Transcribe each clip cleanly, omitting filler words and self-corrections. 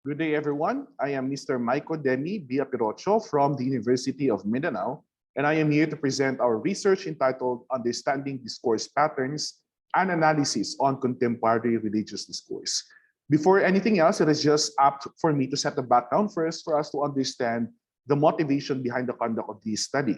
Good day, everyone. I am Mr. Maiko Demi Biapirocho from the University of Mindanao, and I am here to present our research entitled Understanding Discourse Patterns and Analysis on Contemporary Religious Discourse. Before anything else, it is just apt for me to set the background first for us to understand the motivation behind the conduct of this study.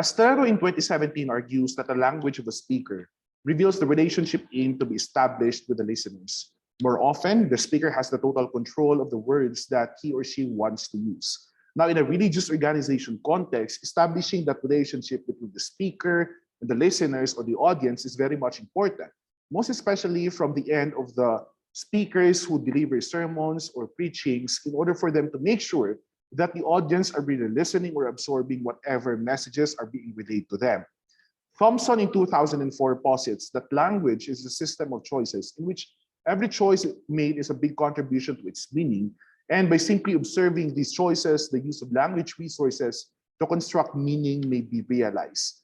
Astero in 2017 argues that the language of a speaker reveals the relationship aimed to be established with the listeners. More often, the speaker has the total control of the words that he or she wants to use. Now, in a religious organization context, establishing that relationship between the speaker and the listeners or the audience is very much important, most especially from the end of the speakers who deliver sermons or preachings in order for them to make sure that the audience are really listening or absorbing whatever messages are being relayed to them. Thompson in 2004 posits that language is a system of choices in which every choice made is a big contribution to its meaning, and by simply observing these choices, the use of language resources to construct meaning may be realized.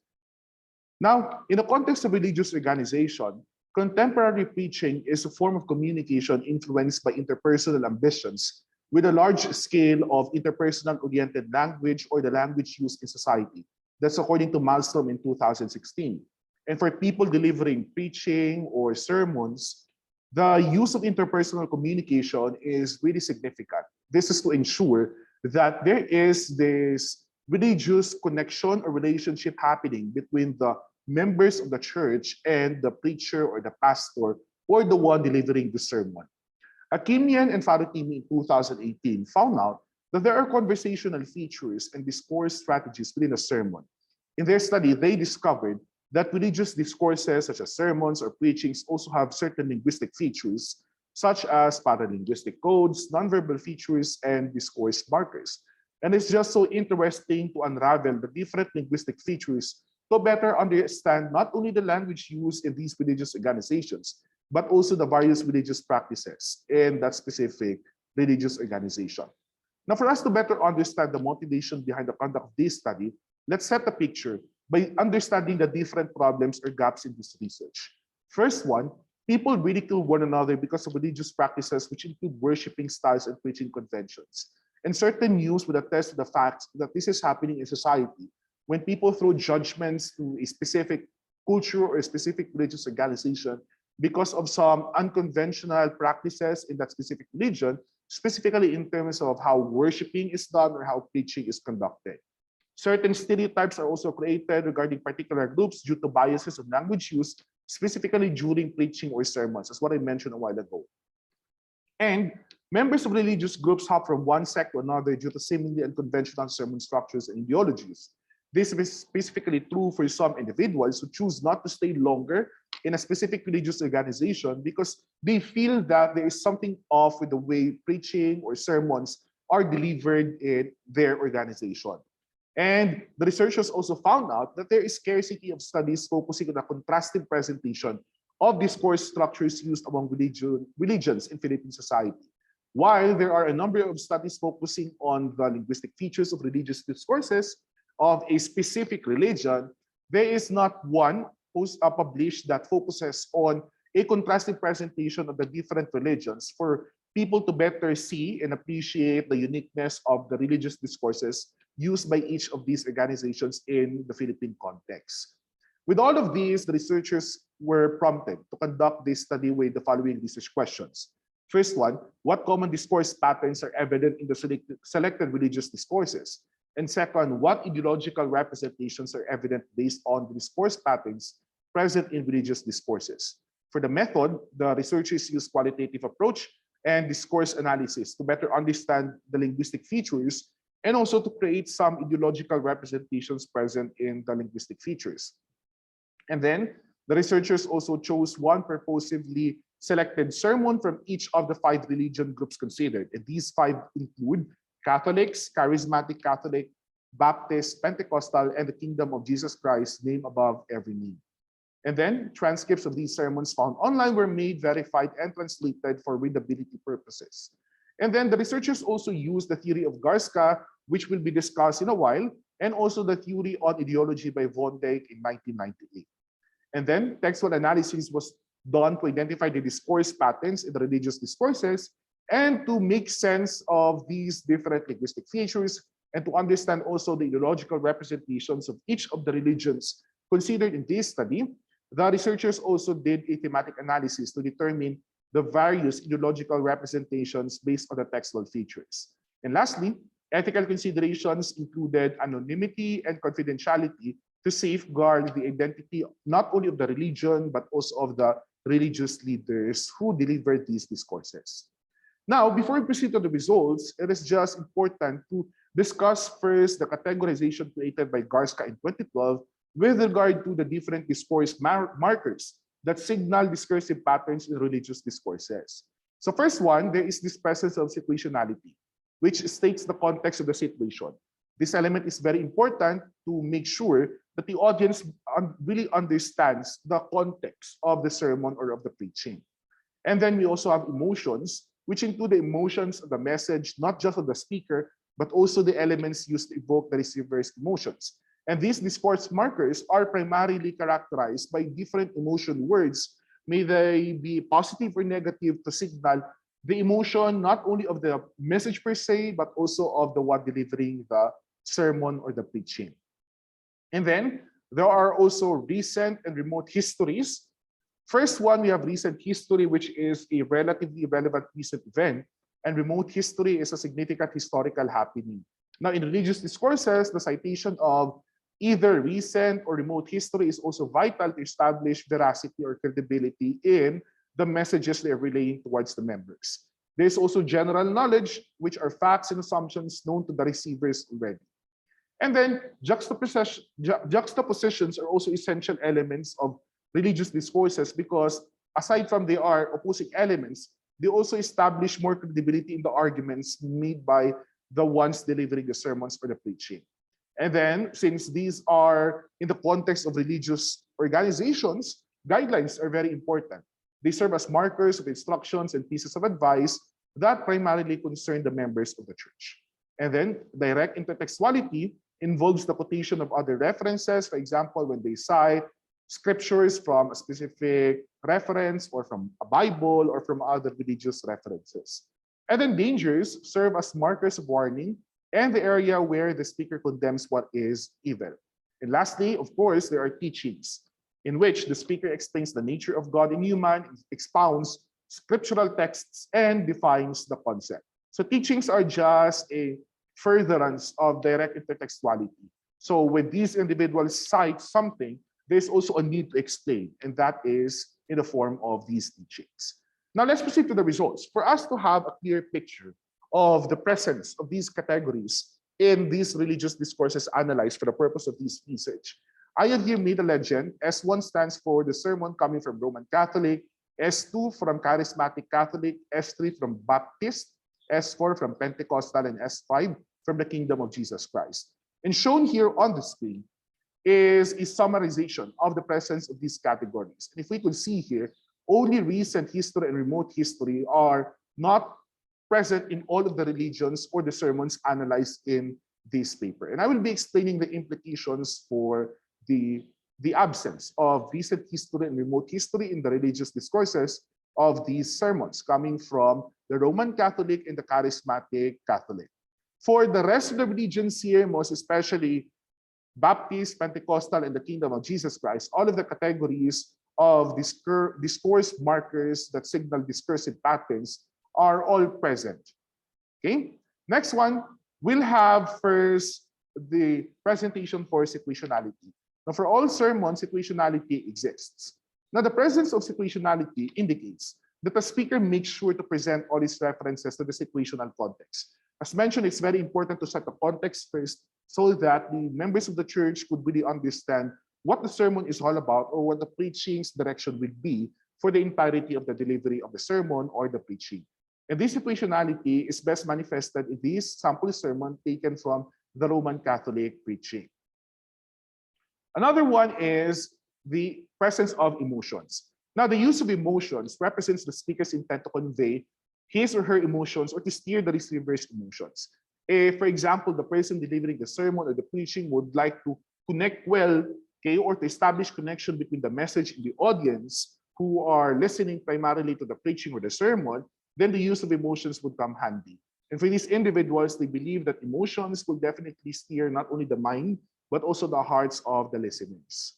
Now, in the context of religious organization, contemporary preaching is a form of communication influenced by interpersonal ambitions with a large scale of interpersonal-oriented language or the language used in society. That's according to Malmstrom in 2016. And for people delivering preaching or sermons, the use of interpersonal communication is really significant. This is to ensure that there is this religious connection or relationship happening between the members of the church and the preacher or the pastor or the one delivering the sermon. Akimian and Farutimi in 2018 found out that there are conversational features and discourse strategies within a sermon. In their study, they discovered that religious discourses such as sermons or preachings also have certain linguistic features, such as paralinguistic codes, nonverbal features, and discourse markers. And it's just so interesting to unravel the different linguistic features to better understand not only the language used in these religious organizations, but also the various religious practices in that specific religious organization. Now, for us to better understand the motivation behind the conduct of this study, let's set the picture by understanding the different problems or gaps in this research. First one, people ridicule one another because of religious practices which include worshiping styles and preaching conventions. And certain news would attest to the fact that this is happening in society when people throw judgments to a specific culture or a specific religious organization because of some unconventional practices in that specific religion, specifically in terms of how worshiping is done or how preaching is conducted. Certain stereotypes are also created regarding particular groups due to biases of language use, specifically during preaching or sermons, as what I mentioned a while ago. And members of religious groups hop from one sect to another due to seemingly unconventional sermon structures and ideologies. This is specifically true for some individuals who choose not to stay longer in a specific religious organization because they feel that there is something off with the way preaching or sermons are delivered in their organization. And the researchers also found out that there is scarcity of studies focusing on a contrastive presentation of discourse structures used among religions in Philippine society. While there are a number of studies focusing on the linguistic features of religious discourses of a specific religion, there is not one published that focuses on a contrastive presentation of the different religions for people to better see and appreciate the uniqueness of the religious discourses used by each of these organizations in the Philippine context. With all of these, the researchers were prompted to conduct this study with the following research questions. First one, what common discourse patterns are evident in the selected religious discourses? And second, what ideological representations are evident based on the discourse patterns present in religious discourses? For the method, the researchers used qualitative approach and discourse analysis to better understand the linguistic features and also to create some ideological representations present in the linguistic features. And then the researchers also chose one purposively selected sermon from each of the 5 religion groups considered. And these 5 include Catholics, Charismatic Catholic, Baptist, Pentecostal, and the Kingdom of Jesus Christ, name above every name. And then transcripts of these sermons found online were made, verified, and translated for readability purposes. And then the researchers also used the theory of Garska, which will be discussed in a while, and also the theory on ideology by Von Dijk in 1998. And then textual analysis was done to identify the discourse patterns in the religious discourses And to make sense of these different linguistic features and to understand also the ideological representations of each of the religions considered in this study, the researchers also did a thematic analysis to determine the various ideological representations based on the textual features. And lastly, ethical considerations included anonymity and confidentiality to safeguard the identity not only of the religion, but also of the religious leaders who delivered these discourses. Now, before we proceed to the results, it is just important to discuss first the categorization created by Garska in 2012 with regard to the different discourse markers that signal discursive patterns in religious discourses. So first one, there is this presence of situationality, which states the context of the situation. This element is very important to make sure that the audience really understands the context of the sermon or of the preaching. And then we also have emotions, which include the emotions of the message, not just of the speaker, but also the elements used to evoke the receiver's emotions. And these discourse markers are primarily characterized by different emotion words, may they be positive or negative, to signal the emotion not only of the message per se, but also of the one delivering the sermon or the preaching. And then there are also recent and remote histories. First one, we have recent history, which is a relatively relevant recent event, and remote history is a significant historical happening. Now, in religious discourses, the citation of either recent or remote history is also vital to establish veracity or credibility in the messages they're relaying towards the members. There's also general knowledge, which are facts and assumptions known to the receivers already. And then juxtapositions are also essential elements of religious discourses because aside from they are opposing elements, they also establish more credibility in the arguments made by the ones delivering the sermons or the preaching. And then, since these are in the context of religious organizations, guidelines are very important. They serve as markers of instructions and pieces of advice that primarily concern the members of the church. And then, direct intertextuality involves the quotation of other references. For example, when they cite scriptures from a specific reference or from a Bible or from other religious references. And then dangers serve as markers of warning and the area where the speaker condemns what is evil. And lastly, of course, there are teachings in which the speaker explains the nature of God in human, expounds scriptural texts, and defines the concept. So teachings are just a furtherance of direct intertextuality. So when these individuals cite something, there's also a need to explain, and that is in the form of these teachings. Now let's proceed to the results. For us to have a clear picture of the presence of these categories in these religious discourses analyzed for the purpose of this research, I have here made a legend. S1 stands for the sermon coming from Roman Catholic, S2 from Charismatic Catholic, S3 from Baptist, S4 from Pentecostal, and S5 from the Kingdom of Jesus Christ. And shown here on the screen is a summarization of the presence of these categories. And if we could see here, only recent history and remote history are not present in all of the religions or the sermons analyzed in this paper. And I will be explaining the implications for the absence of recent history and remote history in the religious discourses of these sermons coming from the Roman Catholic and the Charismatic Catholic. For the rest of the religions here, most especially Baptist, Pentecostal, and the Kingdom of Jesus Christ, all of the categories of discourse markers that signal discursive patterns are all present. Okay? Next one, we'll have first the presentation for situationality. Now, for all sermons, situationality exists. Now, the presence of situationality indicates that the speaker makes sure to present all his references to the situational context. As mentioned, it's very important to set the context first so that the members of the church could really understand what the sermon is all about or what the preaching's direction will be for the entirety of the delivery of the sermon or the preaching. And this situationality is best manifested in this sample sermon taken from the Roman Catholic preaching. Another one is the presence of emotions. Now, the use of emotions represents the speaker's intent to convey his or her emotions or to steer the receiver's emotions. If, for example, the person delivering the sermon or the preaching would like to connect well, okay, or to establish connection between the message and the audience who are listening primarily to the preaching or the sermon, then the use of emotions would come handy. And for these individuals, they believe that emotions will definitely steer not only the mind, but also the hearts of the listeners.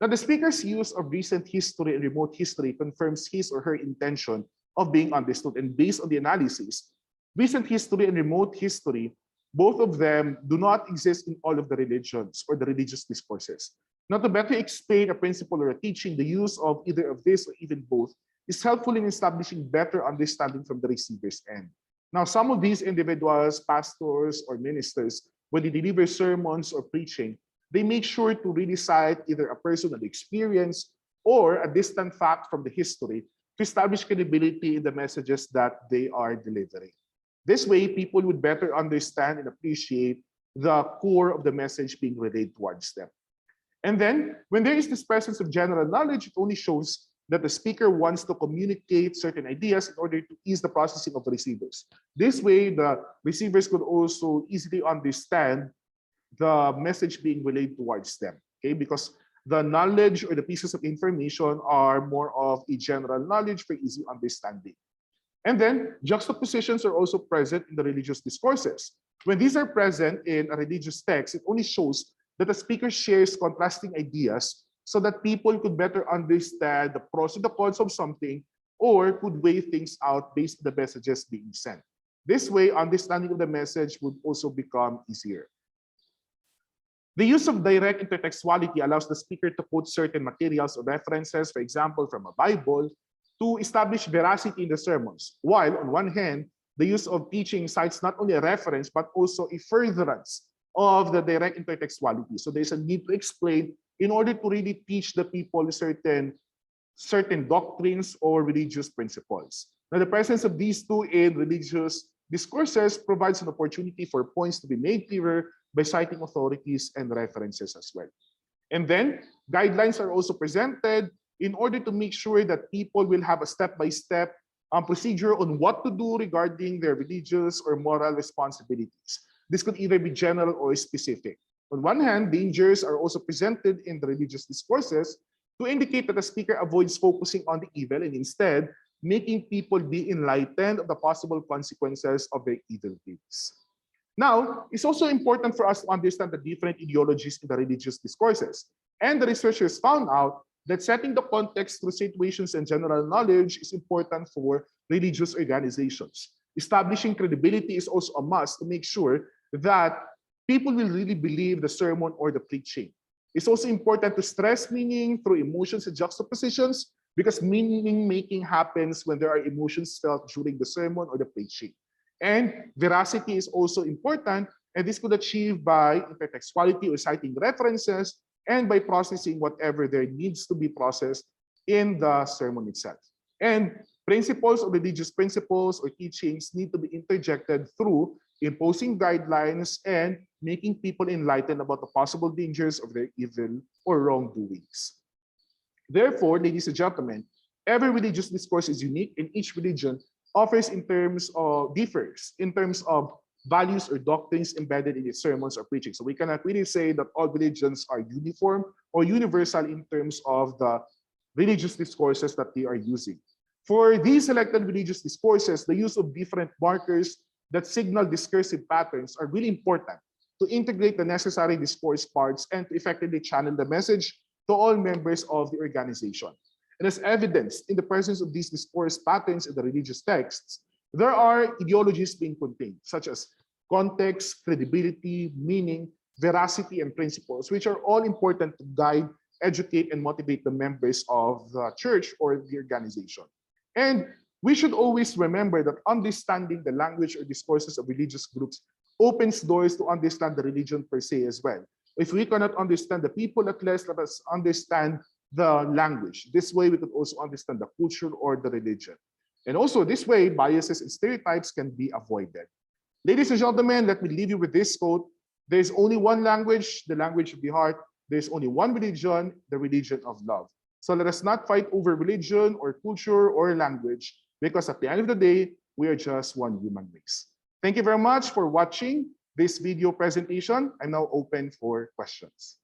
Now, the speaker's use of recent history and remote history confirms his or her intention of being understood. And based on the analysis, recent history and remote history, both of them do not exist in all of the religions or the religious discourses. Now, to better explain a principle or a teaching, the use of either of this or even both is helpful in establishing better understanding from the receiver's end. Now, some of these individuals, pastors or ministers, when they deliver sermons or preaching, they make sure to really cite either a personal experience or a distant fact from the history to establish credibility in the messages that they are delivering. This way, people would better understand and appreciate the core of the message being relayed towards them. And then, when there is this presence of general knowledge, it only shows that the speaker wants to communicate certain ideas in order to ease the processing of the receivers. This way, the receivers could also easily understand the message being relayed towards them, okay? Because the knowledge or the pieces of information are more of a general knowledge for easy understanding. And then, juxtapositions are also present in the religious discourses. When these are present in a religious text, it only shows that the speaker shares contrasting ideas so that people could better understand the pros and the cons of something or could weigh things out based on the messages being sent. This way, understanding of the message would also become easier. The use of direct intertextuality allows the speaker to quote certain materials or references, for example, from a Bible, to establish veracity in the sermons. While, on one hand, the use of teaching cites not only a reference, but also a furtherance of the direct intertextuality. So there's a need to explain in order to really teach the people certain doctrines or religious principles. Now, the presence of these two in religious discourses provides an opportunity for points to be made clearer by citing authorities and references as well. And then, guidelines are also presented in order to make sure that people will have a step-by-step procedure on what to do regarding their religious or moral responsibilities. This could either be general or specific. On one hand, dangers are also presented in the religious discourses to indicate that the speaker avoids focusing on the evil and instead making people be enlightened of the possible consequences of their evil deeds. Now, it's also important for us to understand the different ideologies in the religious discourses. And the researchers found out that setting the context through situations and general knowledge is important for religious organizations. Establishing credibility is also a must to make sure that people will really believe the sermon or the preaching. It's also important to stress meaning through emotions and juxtapositions because meaning making happens when there are emotions felt during the sermon or the preaching. And veracity is also important, and this could achieve by intertextuality or citing references and by processing whatever there needs to be processed in the sermon itself. And principles or religious principles or teachings need to be interjected through imposing guidelines and making people enlightened about the possible dangers of their evil or wrongdoings. Therefore, ladies and gentlemen, every religious discourse is unique and each religion differs in terms of values or doctrines embedded in its sermons or preaching. So we cannot really say that all religions are uniform or universal in terms of the religious discourses that they are using. For these selected religious discourses, the use of different markers that signal discursive patterns are really important to integrate the necessary discourse parts and to effectively channel the message to all members of the organization. And as evidenced in the presence of these discourse patterns in the religious texts, there are ideologies being contained, such as context, credibility, meaning, veracity, and principles, which are all important to guide, educate, and motivate the members of the church or the organization. And we should always remember that understanding the language or discourses of religious groups opens doors to understand the religion per se as well. If we cannot understand the people, at least let us understand the language. This way, we could also understand the culture or the religion. And also this way, biases and stereotypes can be avoided. Ladies and gentlemen, let me leave you with this quote. There's only one language, the language of the heart. There's only one religion, the religion of love. So let us not fight over religion or culture or language, because at the end of the day, we are just one human race. Thank you very much for watching this video presentation. I'm now open for questions.